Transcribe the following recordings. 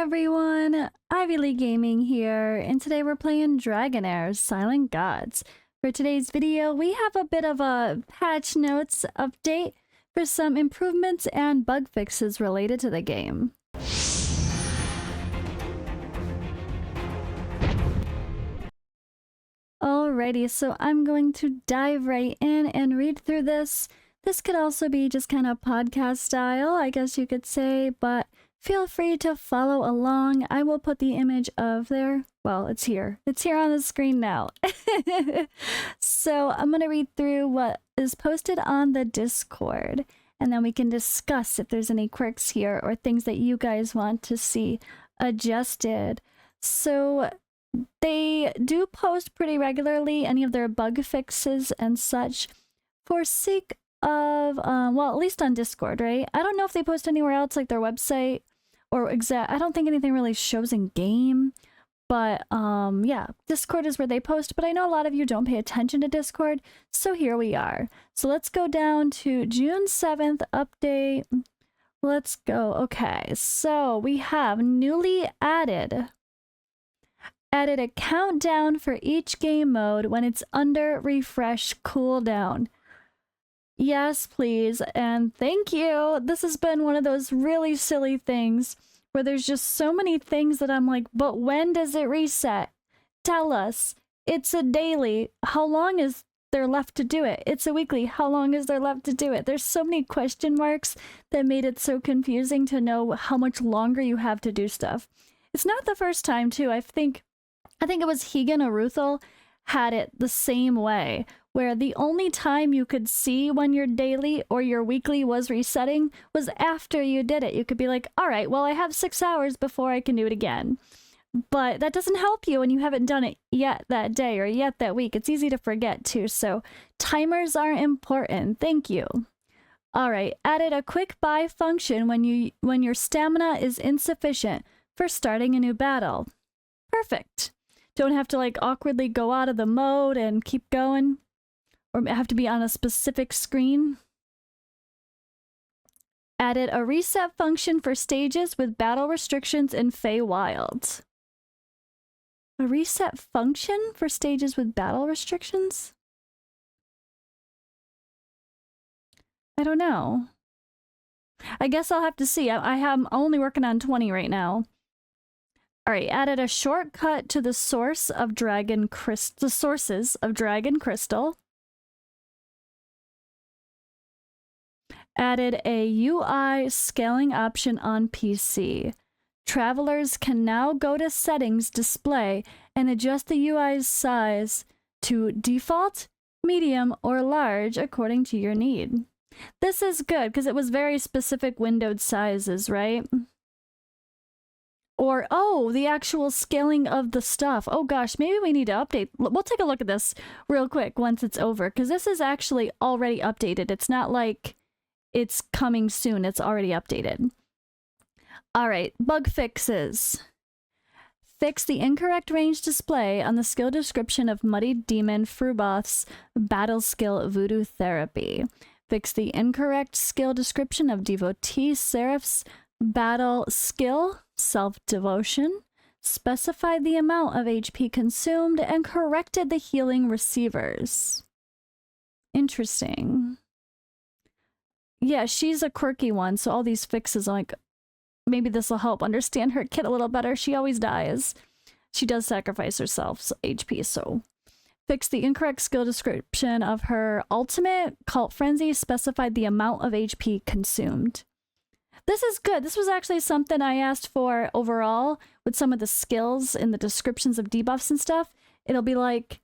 everyone, Ivy League Gaming here, and today we're playing Dragonheir Silent Gods. For today's video, we have a bit of a patch notes update for some improvements and bug fixes related to the game. Alrighty, so I'm going to dive right in and read through this. This could also be just kind of podcast style, I guess you could say, but feel free to follow along. I will put the image of well, it's here. It's here on the screen now. So I'm going to read through what is posted on the Discord, and then we can discuss if there's any quirks here or things that you guys want to see adjusted. So they do post pretty regularly any of their bug fixes and such for sake of, well, at least on Discord, right? I don't know if they post anywhere else, like their website or I don't think anything really shows in game, but yeah, Discord is where they post, but I know a lot of you don't pay attention to Discord, so here we are. So let's go down to June 7th update. Let's go. Okay, so we have newly added a countdown for each game mode when it's under refresh cooldown. Yes, please, and thank you. This has been one of those really silly things where there's just so many things that I'm like, but when does it reset? Tell us. It's a daily. How long is there left to do it? It's a weekly. How long is there left to do it? There's so many question marks that made it so confusing to know how much longer you have to do stuff. It's not the first time, too. I think it was Hegan or Ruthel had it the same way, where the only time you could see when your daily or your weekly was resetting was after you did it. You could be like, all right, well, I have 6 hours before I can do it again. But that doesn't help you when you haven't done it yet that day or yet that week. It's easy to forget too, so timers are important. Thank you. All right, added a quick buy function when your stamina is insufficient for starting a new battle. Perfect. Don't have to like awkwardly go out of the mode and keep going, or have to be on a specific screen. Added a reset function for stages with battle restrictions in Feywild. A reset function for stages with battle restrictions? I don't know. I guess I'll have to see. I'm only working on 20 right now. All right, added a shortcut to the sources of Dragon Crystal. Added a UI scaling option on PC. Travelers can now go to Settings Display and adjust the UI's size to default, medium, or large according to your need. This is good because it was very specific windowed sizes, right? Or, oh, the actual scaling of the stuff. Oh gosh, maybe we need to update. We'll take a look at this real quick once it's over, because this is actually already updated. It's not like it's coming soon. It's already updated. All right, bug fixes. Fix the incorrect range display on the skill description of Muddied Demon Fruboth's battle skill Voodoo Therapy. Fix the incorrect skill description of Devotee Seraph's battle skill Self-Devotion, specified the amount of HP consumed, and corrected the healing receivers. Interesting. Yeah, she's a quirky one, so all these fixes, like, maybe this will help understand her kid a little better. She always dies. She does sacrifice herself HP, so. Fix the incorrect skill description of her ultimate, Cult Frenzy, specified the amount of HP consumed. This is good. This was actually something I asked for overall with some of the skills in the descriptions of debuffs and stuff. It'll be like,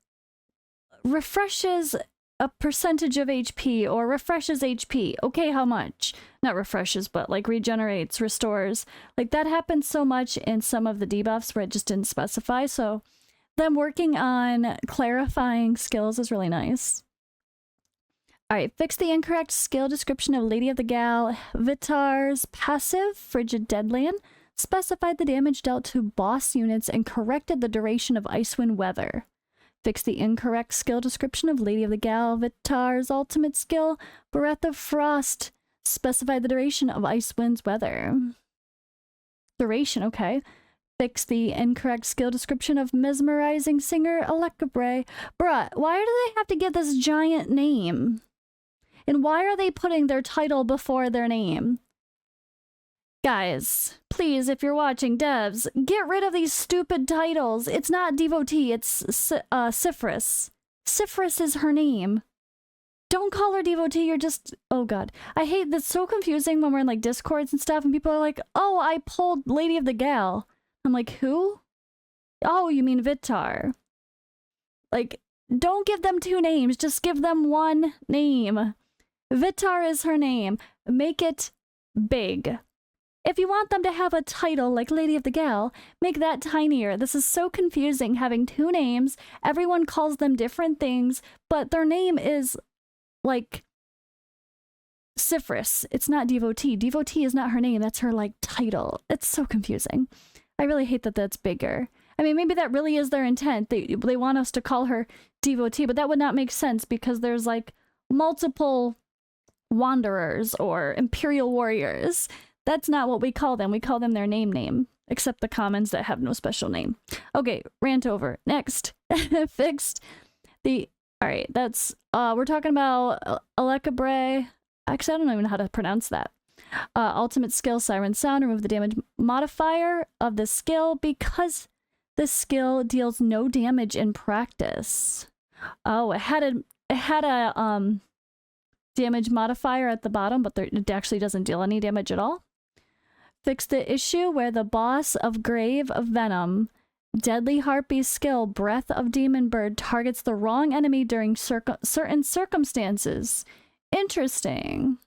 refreshes a percentage of HP or refreshes HP. Okay, how much? Not refreshes, but like regenerates, restores. Like that happens so much in some of the debuffs where it just didn't specify. So them working on clarifying skills is really nice. All right, fix the incorrect skill description of Lady of the Gal Vitar's passive, Frigid Deadland, specified the damage dealt to boss units, and corrected the duration of Icewind Weather. Fix the incorrect skill description of Lady of the Gal Vitar's ultimate skill, Breath of Frost, specified the duration of Icewind's Weather. Duration, okay. Fix the incorrect skill description of mesmerizing singer Alekabre. Bruh, why do they have to get this giant name? And why are they putting their title before their name? Guys, please, if you're watching, devs, get rid of these stupid titles. It's not Devotee, it's Sifris. Sifris is her name. Don't call her Devotee, you're just... Oh god. I hate that's so confusing when we're in like Discords and stuff and people are like, oh, I pulled Lady of the Gal. I'm like, who? Oh, you mean Vitar. Like, don't give them two names, just give them one name. Vitar is her name. Make it big. If you want them to have a title like Lady of the Gal, make that tinier. This is so confusing having two names. Everyone calls them different things, but their name is like Sifris. It's not Devotee. Devotee is not her name. That's her like title. It's so confusing. I really hate that that's bigger. I mean, maybe that really is their intent. They want us to call her Devotee, but that would not make sense because there's like multiple wanderers or imperial warriors. That's not what we call them. We call them their name, except the commons that have no special name. Okay, rant over. Next. Fixed the... Alright, that's... we're talking about Alekabre. Actually, I don't even know how to pronounce that. Ultimate skill, Siren Sound. Remove the damage modifier of the skill because the skill deals no damage in practice. Oh, it had a damage modifier at the bottom, but it actually doesn't deal any damage at all. Fix the issue where the boss of Grave of Venom, Deadly Harpy's skill, Breath of Demon Bird, targets the wrong enemy during certain circumstances. Interesting.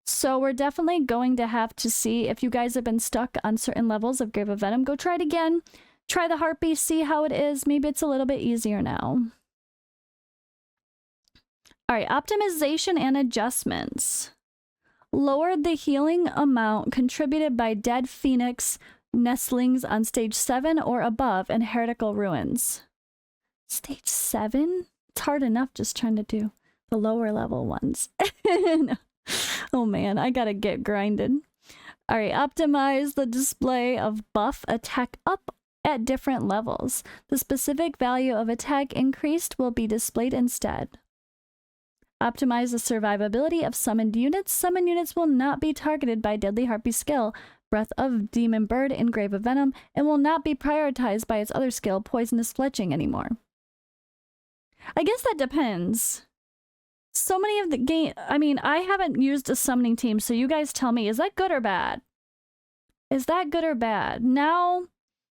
So we're definitely going to have to see if you guys have been stuck on certain levels of Grave of Venom. Go try it again. Try the Harpy, see how it is. Maybe it's a little bit easier now. Alright, optimization and adjustments. Lowered the healing amount contributed by dead phoenix nestlings on stage 7 or above in heretical ruins. Stage 7? It's hard enough just trying to do the lower level ones. No. Oh man, I gotta get grinded. Alright, optimize the display of buff attack up at different levels. The specific value of attack increased will be displayed instead. Optimize the survivability of summoned units. Summoned units will not be targeted by Deadly Harpy skill, Breath of Demon Bird in Grave of Venom, and will not be prioritized by its other skill, Poisonous Fletching, anymore. I guess that depends. So many of the game... I mean, I haven't used a summoning team, so you guys tell me, is that good or bad? Is that good or bad? Now,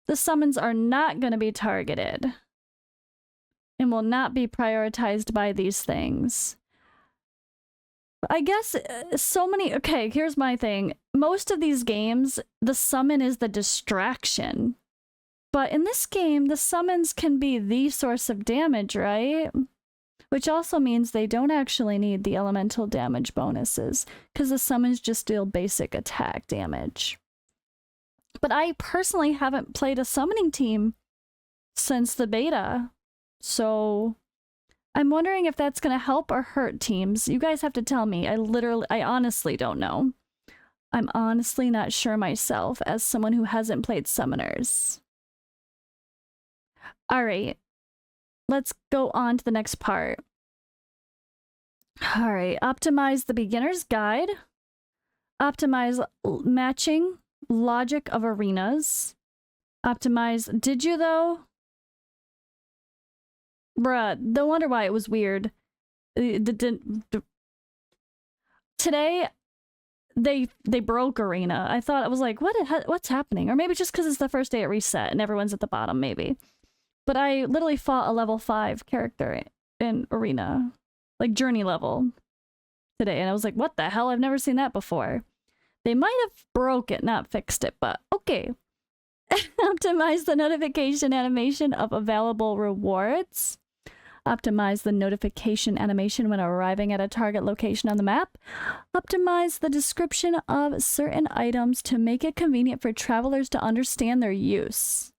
the summons are not going to be targeted and will not be prioritized by these things. I guess so many... Okay, here's my thing. Most of these games, the summon is the distraction. But in this game, the summons can be the source of damage, right? Which also means they don't actually need the elemental damage bonuses, because the summons just deal basic attack damage. But I personally haven't played a summoning team since the beta, so... I'm wondering if that's going to help or hurt teams. You guys have to tell me. I honestly don't know. I'm honestly not sure myself as someone who hasn't played summoners. Alright. Let's go on to the next part. Alright. Optimize the beginner's guide. Optimize matching logic of arenas. Optimize... Did you though? Bruh, no wonder why it was weird. Today, they broke Arena. I thought, I was like, what's happening? Or maybe just because it's the first day at reset and everyone's at the bottom, maybe. But I literally fought a level 5 character in Arena. Like, journey level. Today. And I was like, what the hell? I've never seen that before. They might have broke it, not fixed it, but okay. Optimize the notification animation of available rewards. Optimize the notification animation when arriving at a target location on the map. Optimize the description of certain items to make it convenient for travelers to understand their use.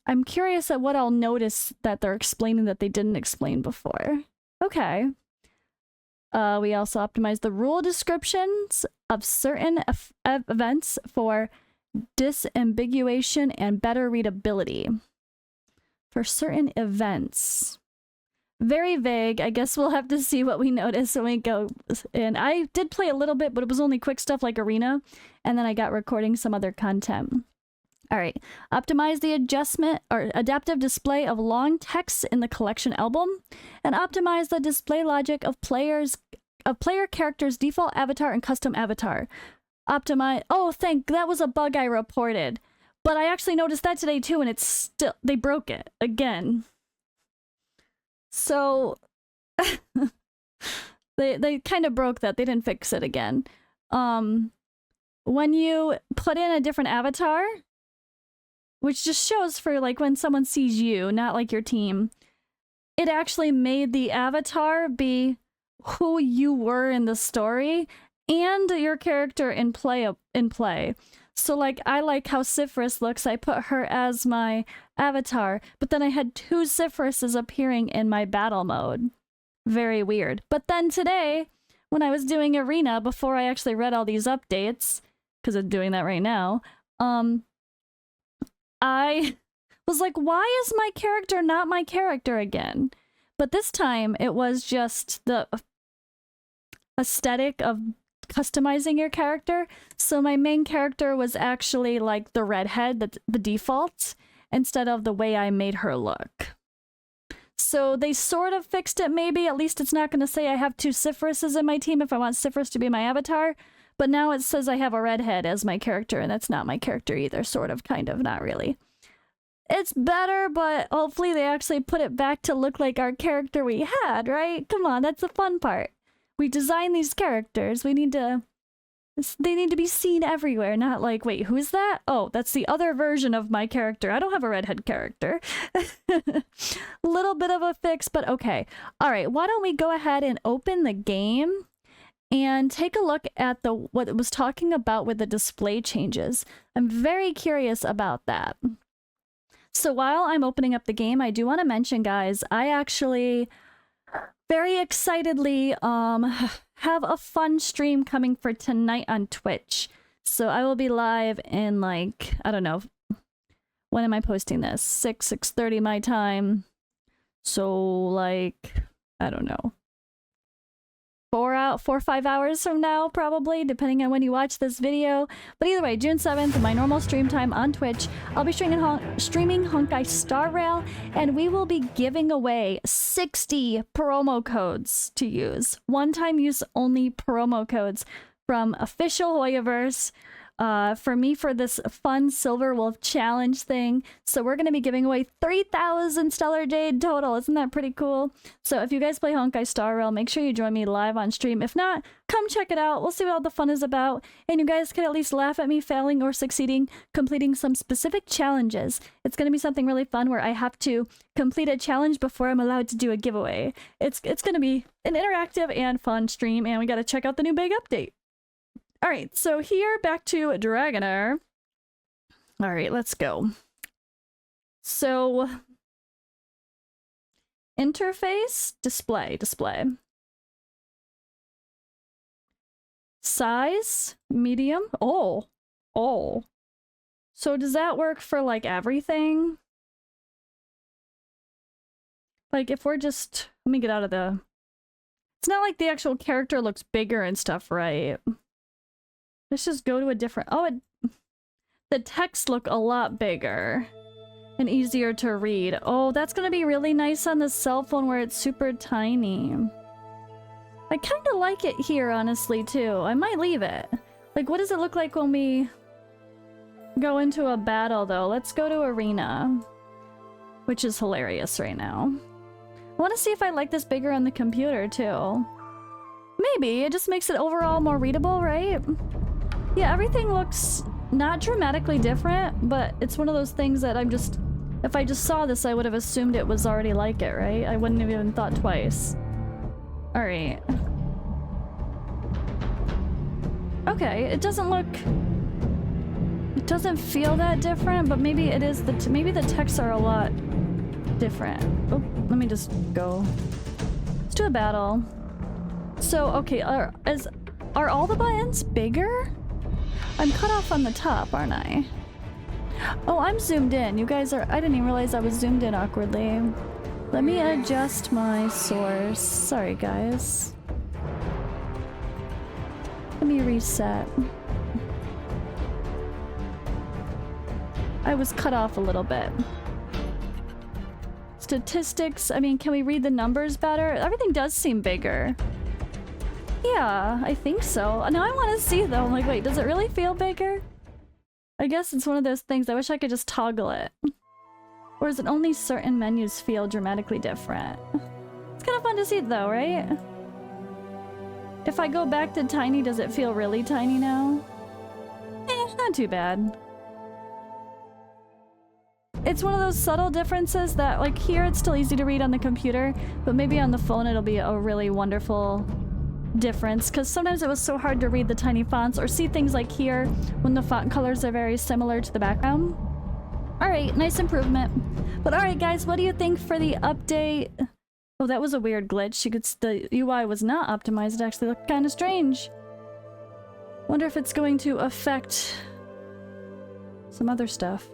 I'm curious at what I'll notice that they're explaining that they didn't explain before. Okay. We also optimized the rule descriptions of certain events for disambiguation and better readability. For certain events. Very vague. I guess we'll have to see what we notice when we go. And I did play a little bit, but it was only quick stuff like Arena. And then I got recording some other content. All right. Optimize the adjustment or adaptive display of long text in the collection album. And optimize the display logic of player characters' default avatar and custom avatar. Optimize. Oh, that was a bug I reported. But I actually noticed that today too, and it's still, they broke it again. So they kind of broke that. They didn't fix it again. When you put in a different avatar, which just shows for like when someone sees you, not like your team, it actually made the avatar be who you were in the story and your character in play. So like, I like how Cypherus looks. I put her as my avatar, but then I had 2 Cypheruses appearing in my battle mode. Very weird. But then today, when I was doing Arena, before I actually read all these updates, because I'm doing that right now, I was like, why is my character not my character again? But this time, it was just the aesthetic of customizing your character. So my main character was actually like the redhead, the default, instead of the way I made her look. So they sort of fixed it maybe. At least it's not going to say I have 2 Cypheruses in my team if I want Cypherus to be my avatar. But now it says I have a redhead as my character, and that's not my character either. Sort of, kind of, not really. It's better, but hopefully they actually put it back to look like our character we had, right? Come on, that's the fun part. We design these characters. They need to be seen everywhere, not like, wait, who's that? Oh, that's the other version of my character. I don't have a redhead character. Little bit of a fix, but okay. All right, why don't we go ahead and open the game and take a look at what it was talking about with the display changes. I'm very curious about that. So while I'm opening up the game, I do want to mention, guys, I actually very excitedly have a fun stream coming for tonight on Twitch. So I will be live in like, I don't know, when am I posting this? 6:30 my time. So like, I don't know, 4 or 5 hours from now, probably, depending on when you watch this video. But either way, June 7th, my normal stream time on Twitch, I'll be streaming Honkai Star Rail, and we will be giving away 60 promo codes to use. One-time use only promo codes from official Hoyoverse. For me, for this fun Silver Wolf challenge thing. So we're going to be giving away 3,000 Stellar Jade total. Isn't that pretty cool? So if you guys play Honkai Star Rail, make sure you join me live on stream. If not, come check it out. We'll see what all the fun is about. And you guys can at least laugh at me failing or succeeding, completing some specific challenges. It's going to be something really fun where I have to complete a challenge before I'm allowed to do a giveaway. It's going to be an interactive and fun stream, and we got to check out the new big update. Alright, so here, back to Dragonheir. Alright, let's go. So, interface, display. Size, medium. Oh. So does that work for like everything? Like if we're just, let me get out of the, it's not like the actual character looks bigger and stuff, right? Let's just go to a different... Oh, the text look a lot bigger and easier to read. Oh, that's gonna be really nice on the cell phone where it's super tiny. I kind of like it here, honestly, too. I might leave it. Like, what does it look like when we go into a battle, though? Let's go to Arena, which is hilarious right now. I want to see if I like this bigger on the computer, too. Maybe. It just makes it overall more readable, right? Yeah, everything looks not dramatically different, but it's one of those things that I'm just... If I just saw this, I would have assumed it was already like it, right? I wouldn't have even thought twice. Alright. Okay, it doesn't look... It doesn't feel that different, but maybe it is maybe the texts are a lot different. Oh, let me just go. Let's do a battle. So, okay, are all the buttons bigger? I'm cut off on the top, aren't I? Oh, I'm zoomed in. You guys are... I didn't even realize I was zoomed in awkwardly. Let me adjust my source. Sorry, guys. Let me reset. I was cut off a little bit. Statistics, I mean, can we read the numbers better? Everything does seem bigger. Yeah, I think so. Now I want to see though. I'm like, wait, does it really feel bigger? I guess it's one of those things. I wish I could just toggle it. Or is it only certain menus feel dramatically different? It's kind of fun to see though, right? If I go back to tiny, does it feel really tiny now? Not too bad. It's one of those subtle differences that, like, here it's still easy to read on the computer, but maybe on the phone it'll be a really wonderful difference, because sometimes it was so hard to read the tiny fonts or see things like here when the font colors are very similar to the background. Alright, nice improvement. But alright guys, what do you think for the update? Oh, that was a weird glitch. The UI was not optimized. It actually looked kind of strange. Wonder if it's going to affect some other stuff.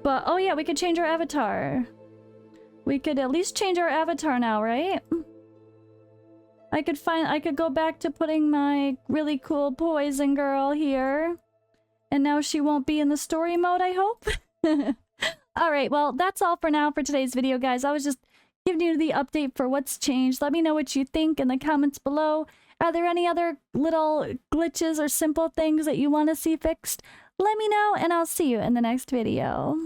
But, oh yeah, we could change our avatar. We could at least change our avatar now, right? I could go back to putting my really cool poison girl here. And now she won't be in the story mode, I hope? Alright, well, that's all for now for today's video, guys. I was just giving you the update for what's changed. Let me know what you think in the comments below. Are there any other little glitches or simple things that you want to see fixed? Let me know, and I'll see you in the next video.